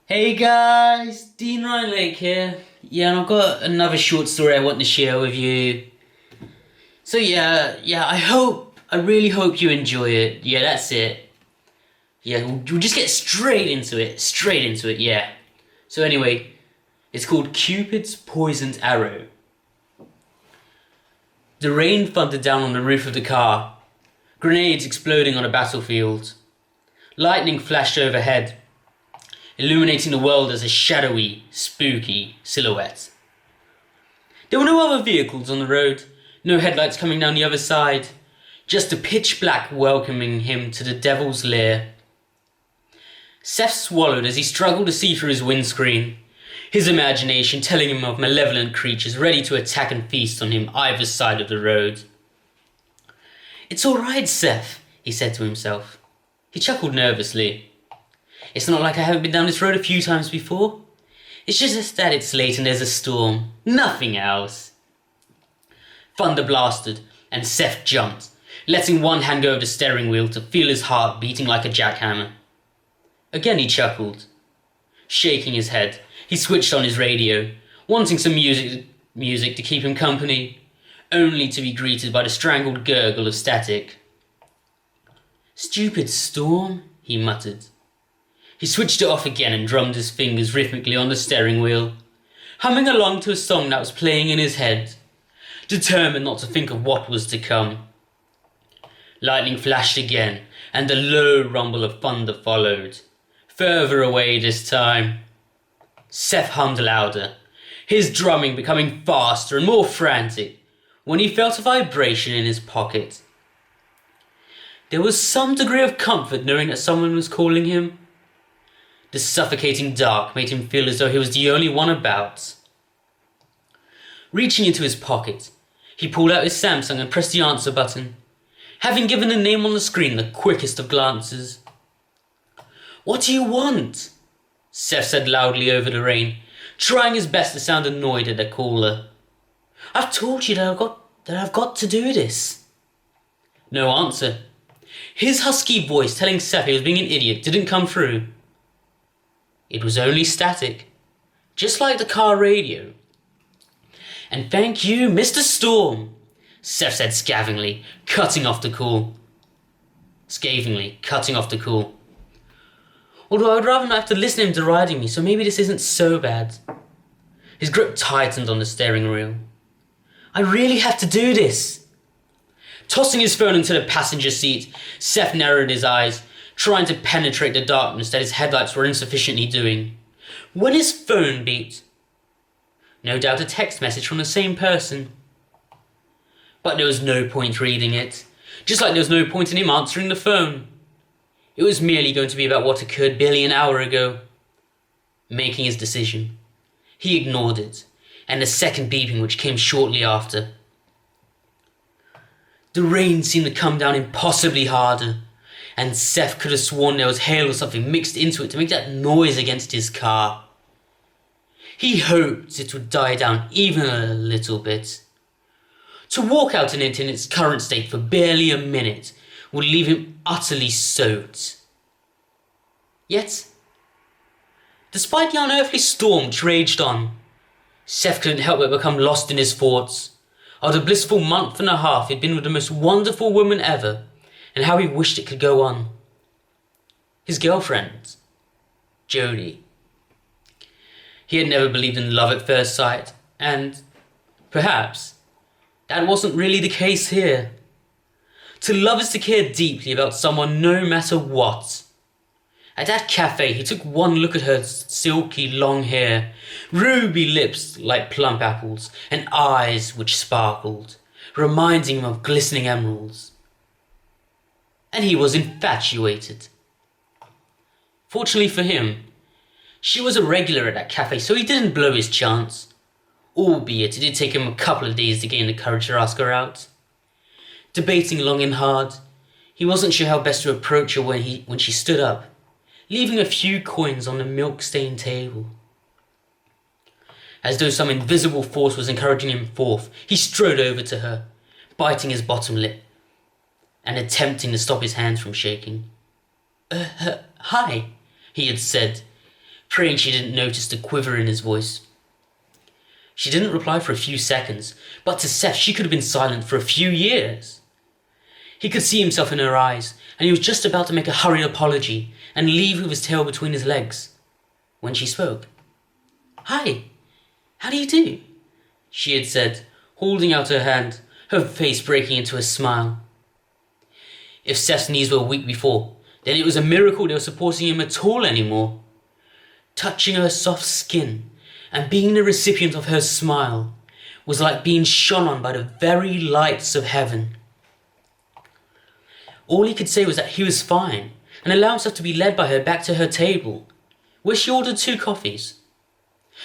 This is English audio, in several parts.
Hey guys, Dean Ryan Lake here. Yeah, and I've got another short story I want to share with you. So I really hope you enjoy it. Yeah, that's it. Yeah, we'll just get straight into it, yeah. So anyway, it's called Cupid's Poisoned Arrow. The rain thundered down on the roof of the car, grenades exploding on a battlefield. Lightning flashed overhead, illuminating the world as a shadowy, spooky silhouette. There were no other vehicles on the road, no headlights coming down the other side, just a pitch black welcoming him to the devil's lair. Seth swallowed as he struggled to see through his windscreen, his imagination telling him of malevolent creatures ready to attack and feast on him either side of the road. "It's all right, Seth," he said to himself. He chuckled nervously. "It's not like I haven't been down this road a few times before. It's just that it's late and there's a storm. Nothing else." Thunder blasted, and Seth jumped, letting one hand go over the steering wheel to feel his heart beating like a jackhammer. Again he chuckled. Shaking his head, he switched on his radio, wanting some music to keep him company, only to be greeted by the strangled gurgle of static. "Stupid storm," he muttered. He switched it off again and drummed his fingers rhythmically on the steering wheel, humming along to a song that was playing in his head, determined not to think of what was to come. Lightning flashed again, and a low rumble of thunder followed, further away this time. Seth hummed louder, his drumming becoming faster and more frantic, when he felt a vibration in his pocket. There was some degree of comfort knowing that someone was calling him. The suffocating dark made him feel as though he was the only one about. Reaching into his pocket, he pulled out his Samsung and pressed the answer button, having given the name on the screen the quickest of glances. "What do you want?" Seth said loudly over the rain, trying his best to sound annoyed at the caller. "I've told you that I've got to do this." No answer. His husky voice telling Seth he was being an idiot didn't come through. It was only static, just like the car radio. "And thank you, Mr. Storm," Seth said scathingly, cutting off the call. "Although I would rather not have to listen to him deriding me, so maybe this isn't so bad." His grip tightened on the steering wheel. "I really have to do this." Tossing his phone into the passenger seat, Seth narrowed his eyes, trying to penetrate the darkness that his headlights were insufficiently doing, when his phone beeped. No doubt a text message from the same person. But there was no point reading it, just like there was no point in him answering the phone. It was merely going to be about what occurred barely an hour ago. Making his decision, he ignored it, and the second beeping which came shortly after. The rain seemed to come down impossibly harder, and Seth could have sworn there was hail or something mixed into it to make that noise against his car. He hoped it would die down even a little bit. To walk out in it in its current state for barely a minute would leave him utterly soaked. Yet, despite the unearthly storm which raged on, Seth couldn't help but become lost in his thoughts of the blissful month and a half he'd been with the most wonderful woman ever, and how he wished it could go on. His girlfriend, Jodie. He had never believed in love at first sight, and perhaps that wasn't really the case here. To love is to care deeply about someone no matter what. At that cafe, he took one look at her silky long hair, ruby lips like plump apples, and eyes which sparkled, reminding him of glistening emeralds. And he was infatuated. Fortunately for him, she was a regular at that cafe, so he didn't blow his chance, albeit it did take him a couple of days to gain the courage to ask her out. Debating long and hard, he wasn't sure how best to approach her when she stood up, leaving a few coins on the milk-stained table. As though some invisible force was encouraging him forth, he strode over to her, biting his bottom lip, and attempting to stop his hands from shaking. Hi," he had said, praying she didn't notice the quiver in his voice. She didn't reply for a few seconds, but to Seth she could have been silent for a few years. He could see himself in her eyes, and he was just about to make a hurried apology and leave with his tail between his legs, when she spoke. "Hi, how do you do?" she had said, holding out her hand, her face breaking into a smile. If Seth's knees were weak before, then it was a miracle they were supporting him at all anymore. Touching her soft skin and being the recipient of her smile was like being shone on by the very lights of heaven. All he could say was that he was fine and allow himself to be led by her back to her table, where she ordered 2 coffees.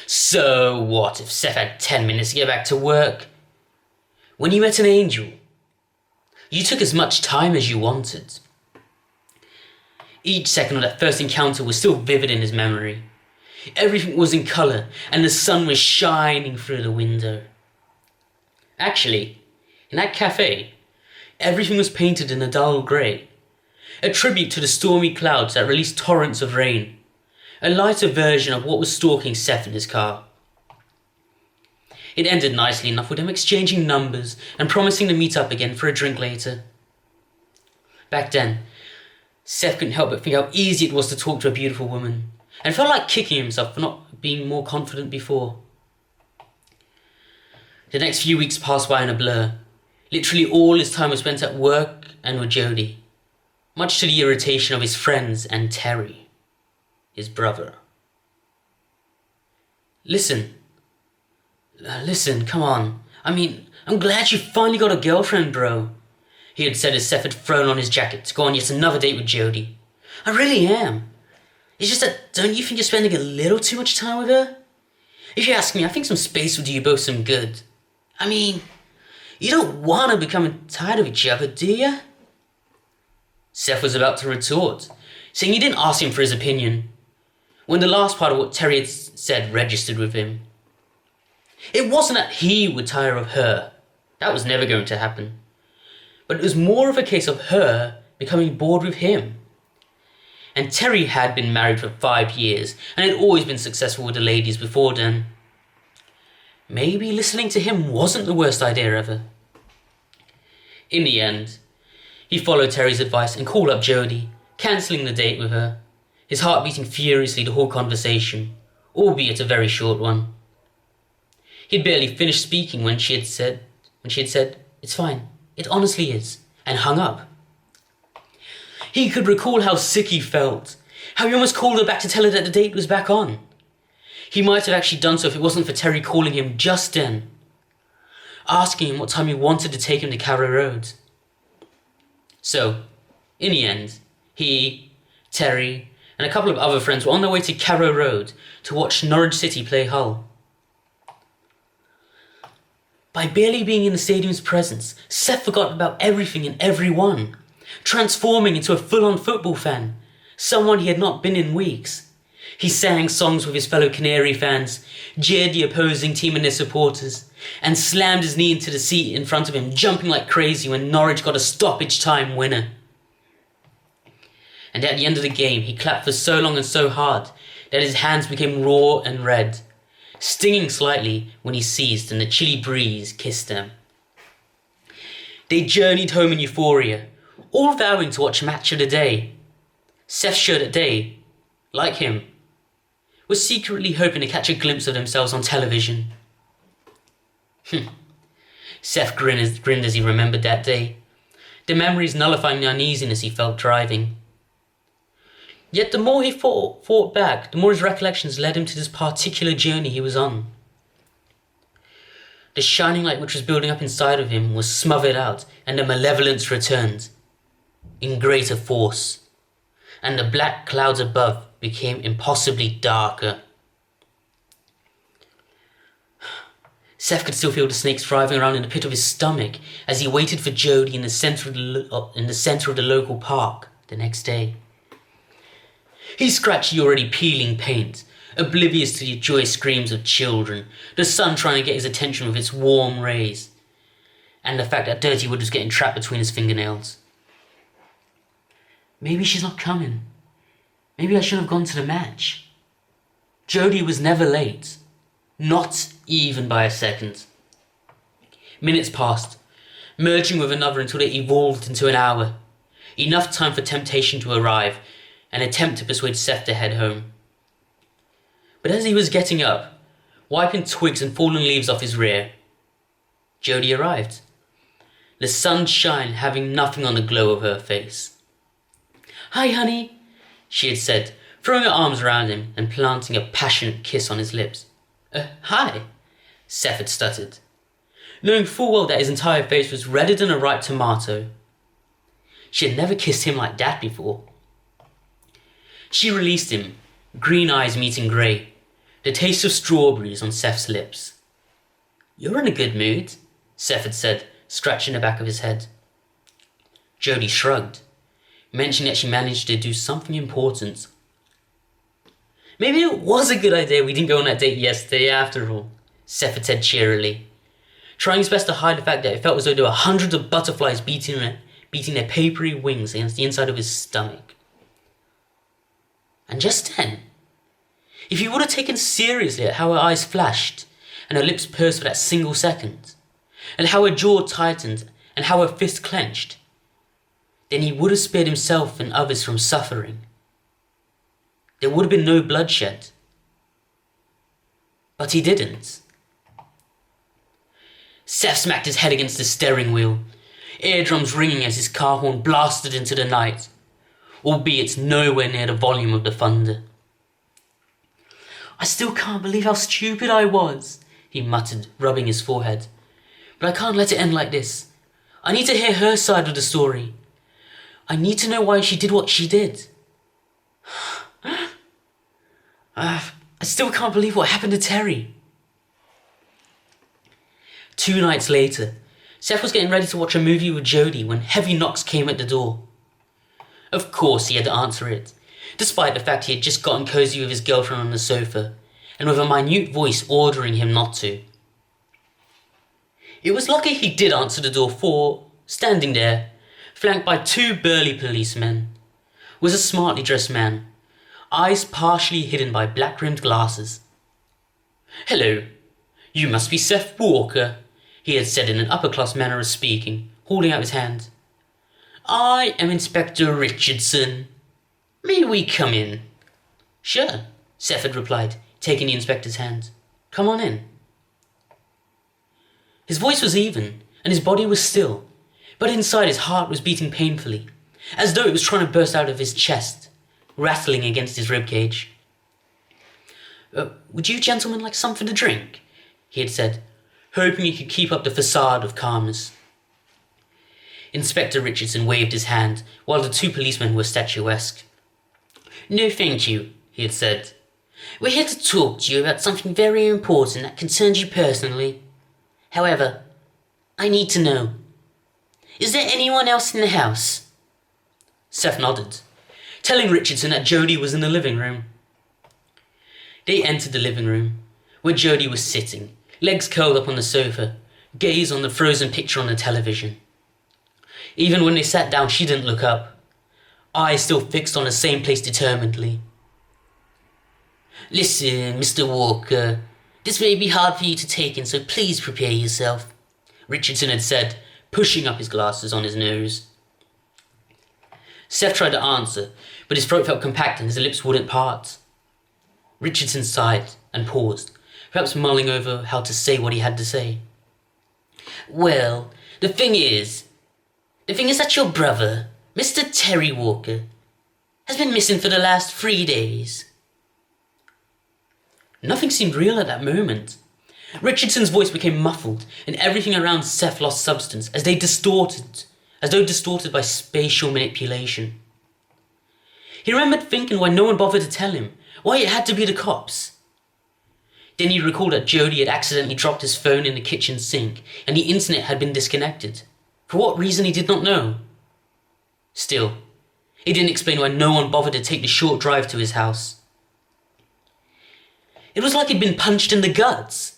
So what if Seth had 10 minutes to get back to work? When you met an angel, you took as much time as you wanted. Each second of that first encounter was still vivid in his memory. Everything was in colour and the sun was shining through the window. Actually, in that cafe, everything was painted in a dull grey, a tribute to the stormy clouds that released torrents of rain, a lighter version of what was stalking Seth in his car. It ended nicely enough with him exchanging numbers and promising to meet up again for a drink later. Back then, Seth couldn't help but think how easy it was to talk to a beautiful woman, and felt like kicking himself for not being more confident before. The next few weeks passed by in a blur. Literally all his time was spent at work and with Jodie, much to the irritation of his friends and Terry, his brother. Listen, come on. I'm glad you finally got a girlfriend, bro, he had said as Seth had thrown on his jacket to go on yet another date with Jodie. I really am. It's just that, don't you think you're spending a little too much time with her? If you ask me, I think some space would do you both some good. You don't want to become tired of each other, do you? Seth was about to retort, saying he didn't ask him for his opinion, when the last part of what Terry had said registered with him. It wasn't that he would tire of her. That was never going to happen. But it was more of a case of her becoming bored with him. And Terry had been married for 5 years and had always been successful with the ladies before then. Maybe listening to him wasn't the worst idea ever. In the end, he followed Terry's advice and called up Jodie, cancelling the date with her, his heart beating furiously the whole conversation, albeit a very short one. He'd barely finished speaking when she had said, "It's fine, it honestly is," and hung up. He could recall how sick he felt, how he almost called her back to tell her that the date was back on. He might have actually done so if it wasn't for Terry calling him just then, asking him what time he wanted to take him to Carrow Road. So, in the end, he, Terry, and a couple of other friends were on their way to Carrow Road to watch Norwich City play Hull. By barely being in the stadium's presence, Seth forgot about everything and everyone, transforming into a full-on football fan, someone he had not been in weeks. He sang songs with his fellow Canary fans, jeered the opposing team and their supporters, and slammed his knee into the seat in front of him, jumping like crazy when Norwich got a stoppage time winner. And at the end of the game, he clapped for so long and so hard that his hands became raw and red, stinging slightly when he ceased and the chilly breeze kissed them. They journeyed home in euphoria, all vowing to watch Match of the Day. Seth showed that they, like him, was secretly hoping to catch a glimpse of themselves on television. Seth grinned as he remembered that day, the memories nullifying the uneasiness he felt driving. Yet the more he thought back, the more his recollections led him to this particular journey he was on. The shining light which was building up inside of him was smothered out, and the malevolence returned, in greater force, and the black clouds above became impossibly darker. Seth could still feel the snakes writhing around in the pit of his stomach as he waited for Jodie in the centre of the local park the next day. He scratched the already peeling paint, oblivious to the joyous screams of children, the sun trying to get his attention with its warm rays, and the fact that Dirty Wood was getting trapped between his fingernails. Maybe she's not coming. Maybe I should have gone to the match. Jody was never late. Not even by a second. Minutes passed, merging with another until they evolved into an hour. Enough time for temptation to arrive and attempt to persuade Seth to head home. But as he was getting up, wiping twigs and fallen leaves off his rear, Jody arrived, the sunshine having nothing on the glow of her face. "Hi, honey," she had said, throwing her arms around him and planting a passionate kiss on his lips. Hi," Seth had stuttered, knowing full well that his entire face was redder than a ripe tomato. She had never kissed him like that before. She released him, green eyes meeting grey, the taste of strawberries on Seth's lips. "You're in a good mood," Seth had said, scratching the back of his head. Jody shrugged, mentioning that she managed to do something important. "Maybe it was a good idea we didn't go on that date yesterday after all," Seth had said cheerily, trying his best to hide the fact that it felt as though there were hundreds of butterflies beating their papery wings against the inside of his stomach. And just then, if he would have taken seriously at how her eyes flashed and her lips pursed for that single second, and how her jaw tightened and how her fist clenched, then he would have spared himself and others from suffering. There would have been no bloodshed. But he didn't. Seth smacked his head against the steering wheel, eardrums ringing as his car horn blasted into the night, albeit nowhere near the volume of the thunder. "I still can't believe how stupid I was," he muttered, rubbing his forehead. "But I can't let it end like this. I need to hear her side of the story. I need to know why she did what she did. I still can't believe what happened to Terry." 2 nights later, Seth was getting ready to watch a movie with Jody when heavy knocks came at the door. Of course he had to answer it, despite the fact he had just gotten cozy with his girlfriend on the sofa, and with a minute voice ordering him not to. It was lucky he did answer the door, for, standing there, flanked by 2 burly policemen, was a smartly dressed man, eyes partially hidden by black-rimmed glasses. "Hello, you must be Seth Walker," he had said in an upper-class manner of speaking, holding out his hand. "I am Inspector Richardson. May we come in?" "Sure," Seth had replied, taking the inspector's hand. "Come on in." His voice was even, and his body was still, but inside his heart was beating painfully, as though it was trying to burst out of his chest, rattling against his ribcage. "Would you gentlemen like something to drink?" he had said, hoping he could keep up the facade of calmness. Inspector Richardson waved his hand, while the 2 policemen were statuesque. "No, thank you," he had said. "We're here to talk to you about something very important that concerns you personally. However, I need to know. Is there anyone else in the house?" Seth nodded, telling Richardson that Jody was in the living room. They entered the living room, where Jody was sitting, legs curled up on the sofa, gaze on the frozen picture on the television. Even when they sat down, she didn't look up, eyes still fixed on the same place determinedly. "Listen, Mr. Walker, this may be hard for you to take in, so please prepare yourself," Richardson had said, pushing up his glasses on his nose. Seth tried to answer, but his throat felt compact and his lips wouldn't part. Richardson sighed and paused, perhaps mulling over how to say what he had to say. "Well, the thing is that your brother, Mr. Terry Walker, has been missing for the last 3 days. Nothing seemed real at that moment. Richardson's voice became muffled, and everything around Seth lost substance as though distorted by spatial manipulation. He remembered thinking why no one bothered to tell him, why it had to be the cops. Then he recalled that Jody had accidentally dropped his phone in the kitchen sink, and the internet had been disconnected. For what reason he did not know. Still, it didn't explain why no one bothered to take the short drive to his house. It was like he'd been punched in the guts.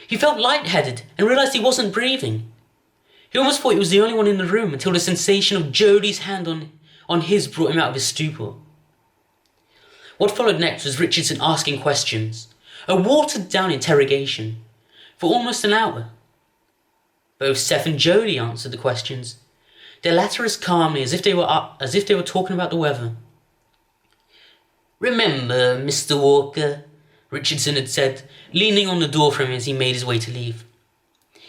He felt lightheaded and realized he wasn't breathing. He almost thought he was the only one in the room until the sensation of Jody's hand on his brought him out of his stupor. What followed next was Richardson asking questions, a watered-down interrogation, for almost an hour. Both Seth and Jody answered the questions, the latter as calmly as if they were talking about the weather. "Remember, Mr. Walker," Richardson had said, leaning on the door frame as he made his way to leave.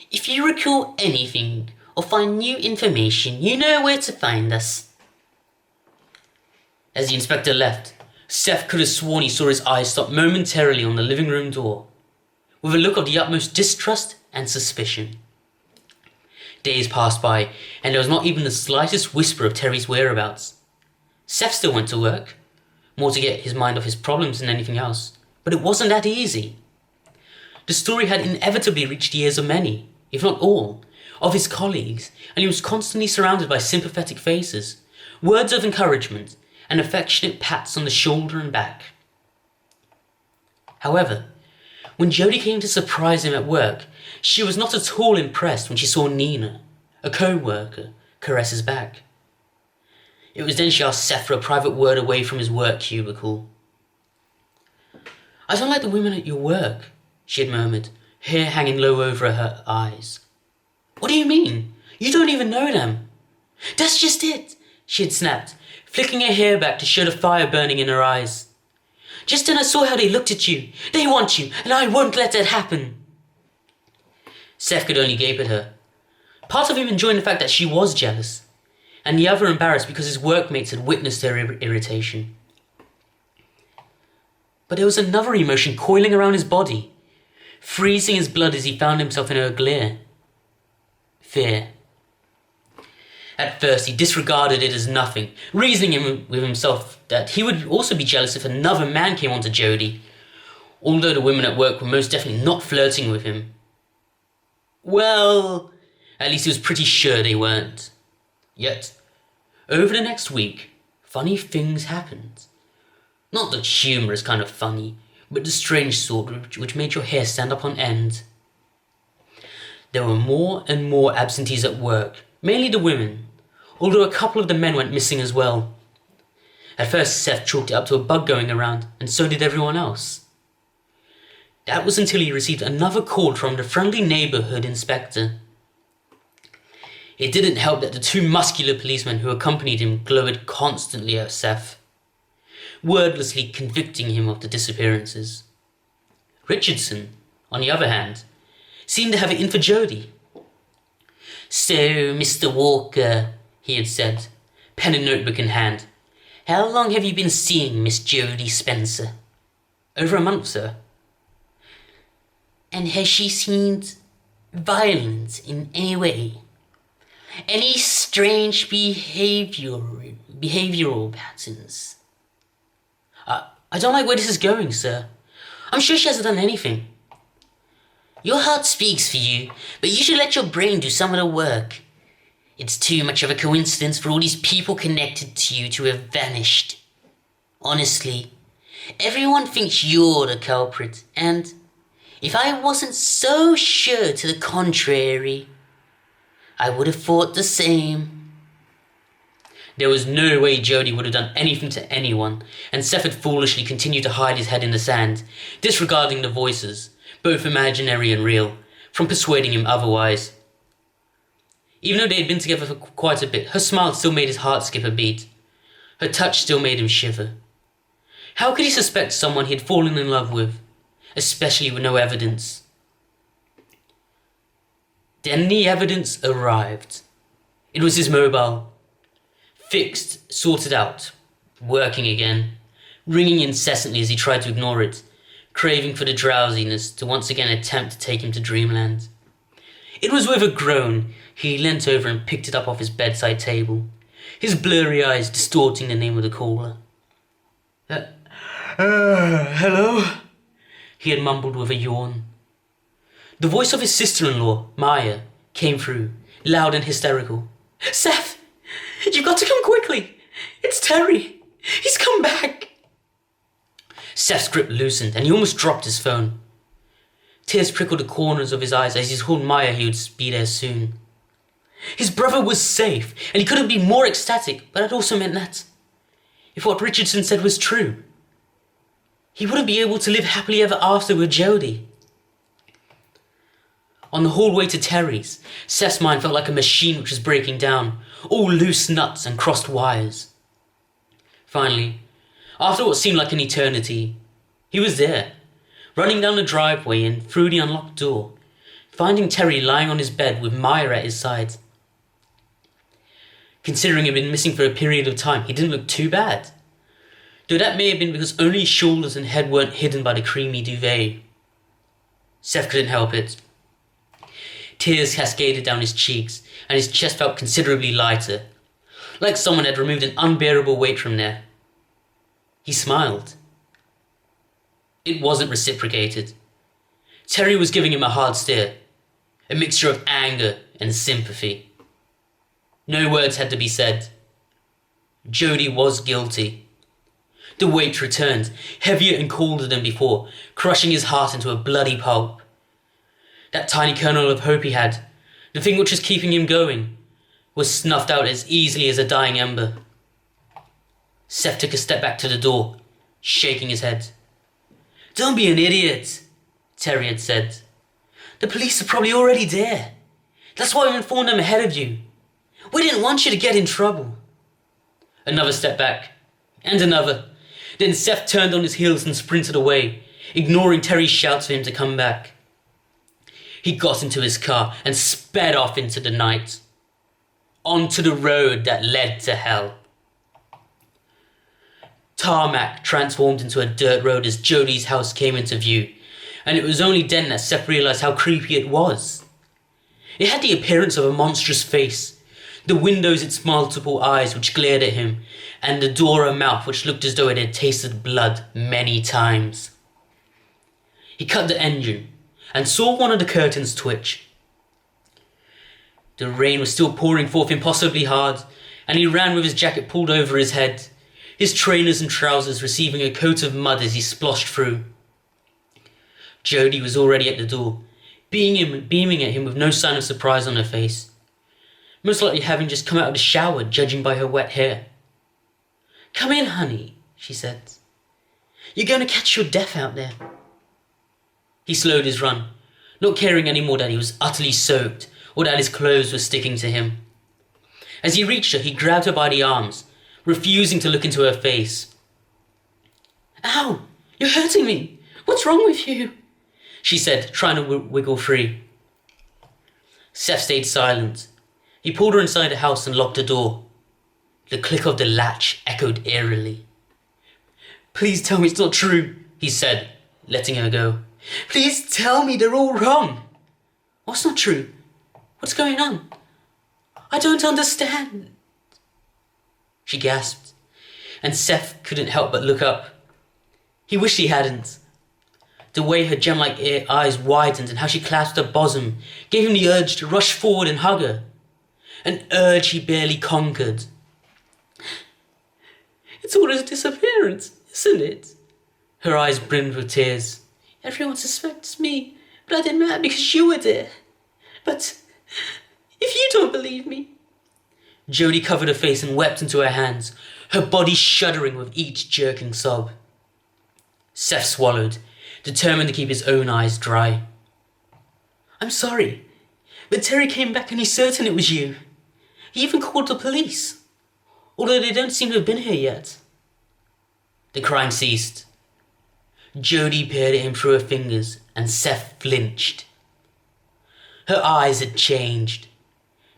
"If you recall anything or find new information, you know where to find us." As the inspector left, Seth could have sworn he saw his eyes stop momentarily on the living room door, with a look of the utmost distrust and suspicion. Days passed by, and there was not even the slightest whisper of Terry's whereabouts. Seth still went to work, more to get his mind off his problems than anything else, but it wasn't that easy. The story had inevitably reached the ears of many, if not all, of his colleagues, and he was constantly surrounded by sympathetic faces, words of encouragement, and affectionate pats on the shoulder and back. However, when Jody came to surprise him at work, she was not at all impressed when she saw Nina, a co-worker, caress his back. It was then she asked Seth for a private word away from his work cubicle. "I don't like the women at your work," she had murmured, hair hanging low over her eyes. "What do you mean? You don't even know them." "That's just it," she had snapped, flicking her hair back to show the fire burning in her eyes. "Just then I saw how they looked at you. They want you, and I won't let that happen." Seth could only gape at her, part of him enjoying the fact that she was jealous, and the other embarrassed because his workmates had witnessed her irritation. But there was another emotion coiling around his body, freezing his blood as he found himself in her glare. Fear. At first he disregarded it as nothing, reasoning with himself that he would also be jealous if another man came onto Jody, although the women at work were most definitely not flirting with him. Well, at least he was pretty sure they weren't. Yet, over the next week, funny things happened. Not the humorous kind of funny, but the strange sort which made your hair stand up on end. There were more and more absentees at work, mainly the women, although a couple of the men went missing as well. At first Seth chalked it up to a bug going around, and so did everyone else. That was until he received another call from the friendly neighbourhood inspector. It didn't help that the two muscular policemen who accompanied him glowered constantly at Seth, wordlessly convicting him of the disappearances. Richardson, on the other hand, seemed to have it in for Jody. "So, Mr. Walker," he had said, pen and notebook in hand, "how long have you been seeing Miss Jody Spencer?" "Over a month, sir." "And has she seemed violent in any way? Any strange behavioural patterns?" I don't like where this is going, sir. I'm sure she hasn't done anything." "Your heart speaks for you, but you should let your brain do some of the work. It's too much of a coincidence for all these people connected to you to have vanished. Honestly, everyone thinks you're the culprit, and if I wasn't so sure to the contrary, I would have thought the same." There was no way Jody would have done anything to anyone, and Seth had foolishly continued to hide his head in the sand, disregarding the voices, both imaginary and real, from persuading him otherwise. Even though they had been together for quite a bit, her smile still made his heart skip a beat. Her touch still made him shiver. How could he suspect someone he had fallen in love with, especially with no evidence? Then the evidence arrived. It was his mobile. Fixed, sorted out, working again, ringing incessantly as he tried to ignore it, craving for the drowsiness to once again attempt to take him to dreamland. It was with a groan he leant over and picked it up off his bedside table, his blurry eyes distorting the name of the caller. Hello?" he had mumbled with a yawn. The voice of his sister-in-law, Maya, came through, loud and hysterical. "Seth! You've got to come quickly! It's Terry! He's come back!" Seth's grip loosened and he almost dropped his phone. Tears prickled the corners of his eyes as he told Maya he would be there soon. His brother was safe, and he couldn't be more ecstatic, but it also meant that, if what Richardson said was true, He wouldn't be able to live happily ever after with Jody. On the hallway to Terry's, Seth's mind felt like a machine which was breaking down, all loose nuts and crossed wires. Finally, after what seemed like an eternity, he was there, running down the driveway and through the unlocked door, finding Terry lying on his bed with Maya at his side. Considering he'd been missing for a period of time, he didn't look too bad, though that may have been because only his shoulders and head weren't hidden by the creamy duvet. Seth couldn't help it. Tears cascaded down his cheeks, and his chest felt considerably lighter, like someone had removed an unbearable weight from there. He smiled. It wasn't reciprocated. Terry was giving him a hard stare, a mixture of anger and sympathy. No words had to be said. Jody was guilty. The weight returned, heavier and colder than before, crushing his heart into a bloody pulp. That tiny kernel of hope he had, the thing which was keeping him going, was snuffed out as easily as a dying ember. Seth took a step back to the door, shaking his head. "Don't be an idiot," Terry had said. "The police are probably already there. That's why we informed them ahead of you. We didn't want you to get in trouble." Another step back, and another. Then Seth turned on his heels and sprinted away, ignoring Terry's shouts for him to come back. He got into his car and sped off into the night, onto the road that led to hell. Tarmac transformed into a dirt road as Jody's house came into view, and it was only then that Seth realised how creepy it was. It had the appearance of a monstrous face, the windows its multiple eyes which glared at him, and the door a mouth which looked as though it had tasted blood many times. He cut the engine, and saw one of the curtains twitch. The rain was still pouring forth impossibly hard, and he ran with his jacket pulled over his head, his trainers and trousers receiving a coat of mud as he splashed through. Jody was already at the door, beaming at him with no sign of surprise on her face, most likely having just come out of the shower, judging by her wet hair. "Come in, honey," she said. "You're going to catch your death out there." He slowed his run, not caring anymore that he was utterly soaked or that his clothes were sticking to him. As he reached her, he grabbed her by the arms, refusing to look into her face. "Ow! You're hurting me! What's wrong with you?" she said, trying to wiggle free. Seth stayed silent. He pulled her inside the house and locked the door. The click of the latch echoed eerily. "Please tell me it's not true," he said, letting her go. "Please tell me they're all wrong." "What's not true? What's going on? I don't understand," she gasped, and Seth couldn't help but look up. He wished he hadn't. The way her gem-like eyes widened and how she clasped her bosom gave him the urge to rush forward and hug her, an urge he barely conquered. "It's all a disappearance, isn't it?" Her eyes brimmed with tears. "Everyone suspects me, but I didn't matter because you were there. But if you don't believe me..." Jody covered her face and wept into her hands, her body shuddering with each jerking sob. Seth swallowed, determined to keep his own eyes dry. "I'm sorry, but Terry came back and he's certain it was you. He even called the police, although they don't seem to have been here yet." The crying ceased. Jody peered at him through her fingers, and Seth flinched. Her eyes had changed.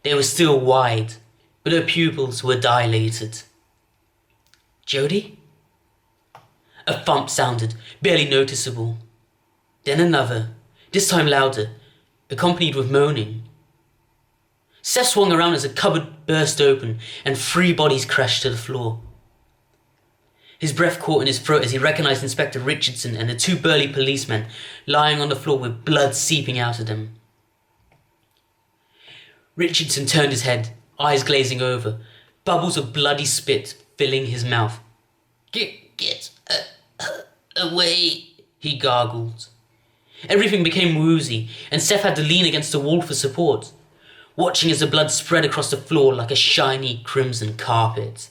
They were still wide, but her pupils were dilated. "Jody?" A thump sounded, barely noticeable. Then another, this time louder, accompanied with moaning. Seth swung around as a cupboard burst open, and 3 bodies crashed to the floor. His breath caught in his throat as he recognized Inspector Richardson and the 2 burly policemen lying on the floor with blood seeping out of them. Richardson turned his head, eyes glazing over, bubbles of bloody spit filling his mouth. Get away," he gargled. Everything became woozy, and Seth had to lean against the wall for support, watching as the blood spread across the floor like a shiny crimson carpet.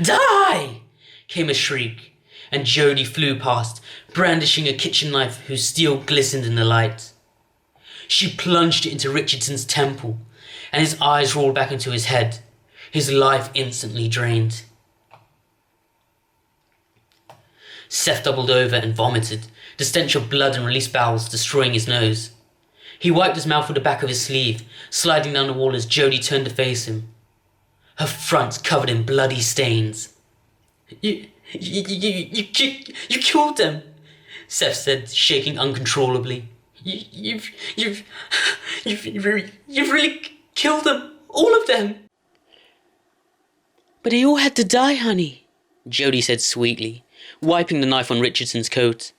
"Die!" came a shriek, and Jody flew past, brandishing a kitchen knife whose steel glistened in the light. She plunged it into Richardson's temple, and his eyes rolled back into his head, his life instantly drained. Seth doubled over and vomited, the stench of blood and released bowels destroying his nose. He wiped his mouth with the back of his sleeve, sliding down the wall as Jody turned to face him, her front covered in bloody stains. You killed them, Seth said, shaking uncontrollably. You've really killed them, all of them. But they all had to die, honey, Jody said sweetly, wiping the knife on Richardson's coat.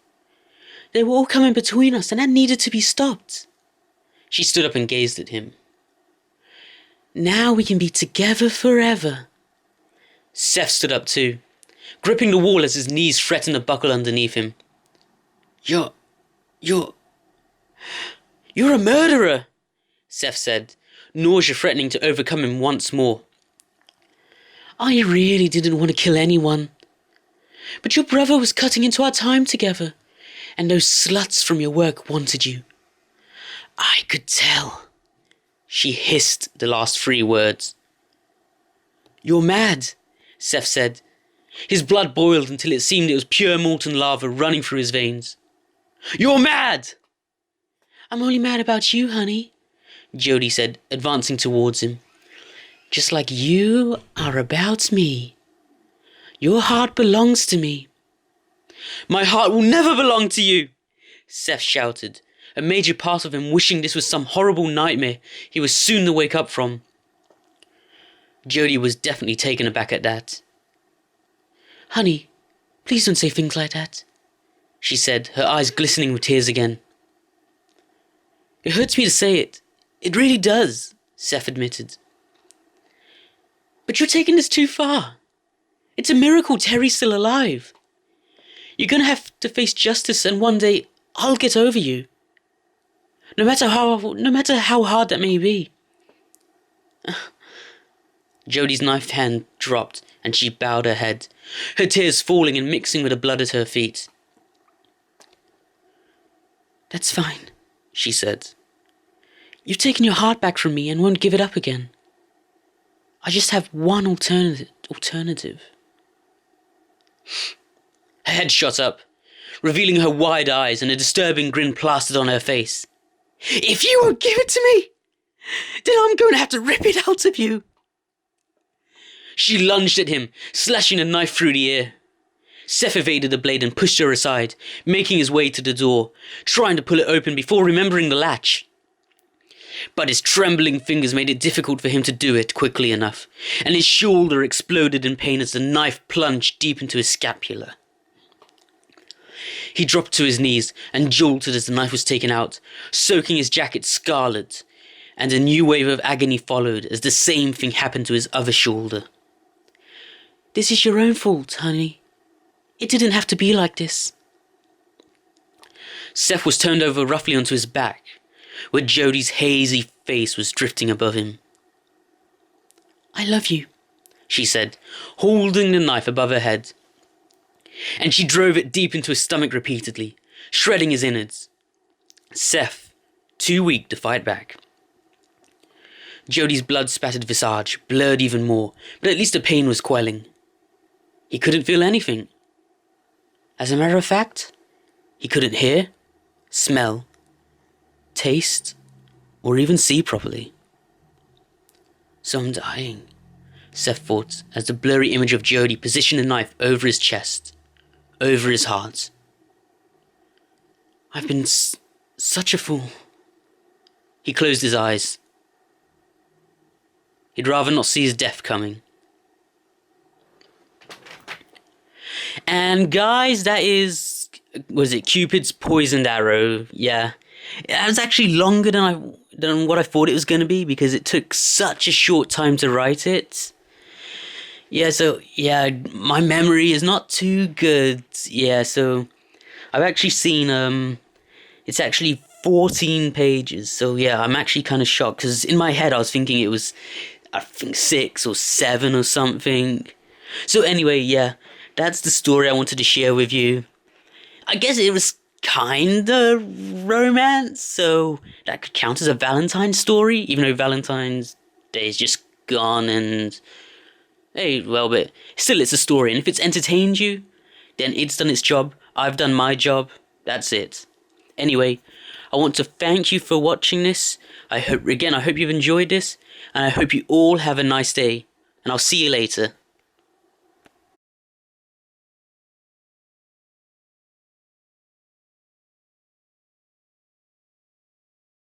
They were all coming between us, and that needed to be stopped. She stood up and gazed at him. Now we can be together forever. Seth stood up too, gripping the wall as his knees threatened to buckle underneath him. You're a murderer, Seth said, nausea threatening to overcome him once more. I really didn't want to kill anyone. But your brother was cutting into our time together, and those sluts from your work wanted you. I could tell. She hissed the last 3 words. You're mad, Seth said. His blood boiled until it seemed it was pure molten lava running through his veins. You're mad! I'm only mad about you, honey, Jody said, advancing towards him. Just like you are about me. Your heart belongs to me. My heart will never belong to you, Seth shouted, a major part of him wishing this was some horrible nightmare he was soon to wake up from. Jody was definitely taken aback at that. Honey, please don't say things like that, she said, her eyes glistening with tears again. It hurts me to say it. It really does, Seth admitted. But you're taking this too far. It's a miracle Terry's still alive. You're going to have to face justice, and one day I'll get over you. No matter how hard that may be. Jody's knifed hand dropped, and she bowed her head, her tears falling and mixing with the blood at her feet. That's fine, she said. You've taken your heart back from me and won't give it up again. I just have one alternative. Her head shot up, revealing her wide eyes and a disturbing grin plastered on her face. If you won't give it to me, then I'm going to have to rip it out of you. She lunged at him, slashing a knife through the air. Seth evaded the blade and pushed her aside, making his way to the door, trying to pull it open before remembering the latch. But his trembling fingers made it difficult for him to do it quickly enough, and his shoulder exploded in pain as the knife plunged deep into his scapula. He dropped to his knees and jolted as the knife was taken out, soaking his jacket scarlet, and a new wave of agony followed as the same thing happened to his other shoulder. This is your own fault, honey. It didn't have to be like this. Seth was turned over roughly onto his back, where Jody's hazy face was drifting above him. I love you, she said, holding the knife above her head. And she drove it deep into his stomach repeatedly, shredding his innards. Seth, too weak to fight back. Jody's blood-spattered visage blurred even more, but at least the pain was quelling. He couldn't feel anything. As a matter of fact, he couldn't hear, smell, taste, or even see properly. So I'm dying, Seth thought, as the blurry image of Jody positioned the knife over his chest, over his heart. I've been such a fool. He closed his eyes. He'd rather not see his death coming. And guys, that is, Cupid's poisoned arrow. Yeah, it was actually longer than what I thought it was going to be, because it took such a short time to write it. Yeah, my memory is not too good. Yeah, so I've actually seen, it's actually 14 pages. So yeah, I'm actually kind of shocked, because in my head I was thinking it was, 6 or 7 or something. So anyway, yeah, that's the story I wanted to share with you. I guess it was kinda romance, so that could count as a Valentine story, even though Valentine's Day is just gone and... Hey, well, but still it's a story, and if it's entertained you, then it's done its job, I've done my job, that's it. Anyway, I want to thank you for watching this. I hope you've enjoyed this, and I hope you all have a nice day, and I'll see you later.